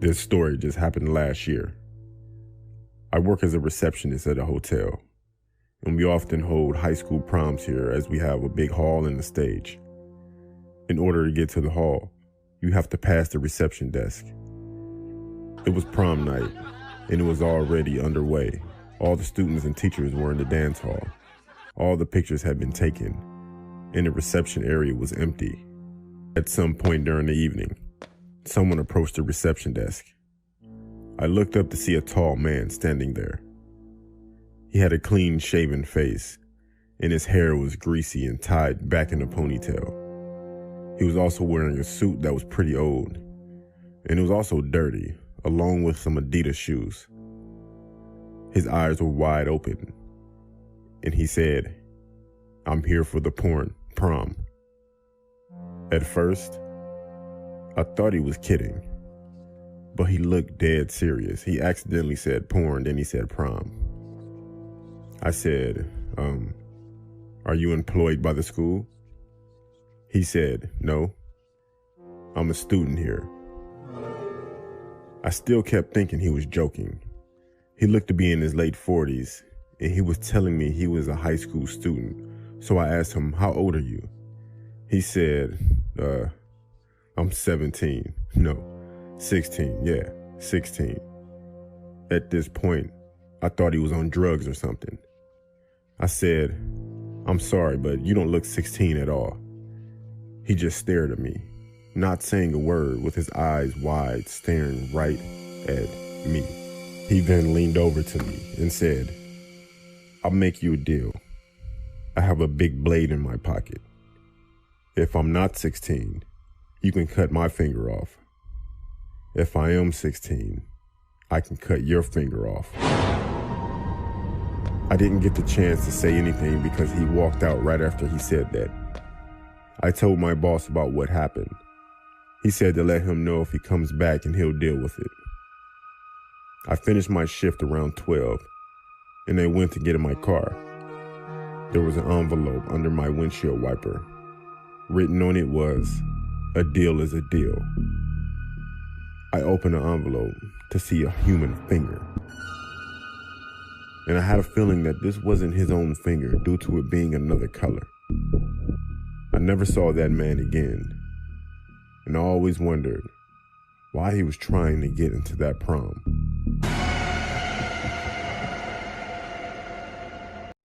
This story just happened last year. I work as a receptionist at a hotel, and we often hold high school proms here as we have a big hall and a stage. In order to get to the hall, you have to pass the reception desk. It was prom night, and it was already underway. All the students and teachers were in the dance hall. All the pictures had been taken, and the reception area was empty. At some point during the evening, someone approached the reception desk. I looked up to see a tall man standing there. He had a clean-shaven face, and his hair was greasy and tied back in a ponytail. He was also wearing a suit that was pretty old, and it was also dirty, along with some Adidas shoes. His eyes were wide open, and he said, "I'm here for the prom." At first, I thought he was kidding, but he looked dead serious. He accidentally said porn, then he said prom. I said, "Are you employed by the school?" He said, "No, I'm a student here." I still kept thinking he was joking. He looked to be in his late 40s, and he was telling me he was a high school student. So I asked him, "How old are you?" He said, "I'm 17. No, 16. Yeah, 16. At this point, I thought he was on drugs or something. I said, "I'm sorry, but you don't look 16 at all." He just stared at me, not saying a word, with his eyes wide, staring right at me. He then leaned over to me and said, "I'll make you a deal. I have a big blade in my pocket. If I'm not 16, you can cut my finger off. If I am 16, I can cut your finger off." I didn't get the chance to say anything because he walked out right after he said that. I told my boss about what happened. He said to let him know if he comes back and he'll deal with it. I finished my shift around 12, and I went to get in my car. There was an envelope under my windshield wiper. Written on it was, "A deal is a deal." I opened the envelope to see a human finger. And I had a feeling that this wasn't his own finger due to it being another color. I never saw that man again, and I always wondered why he was trying to get into that prom.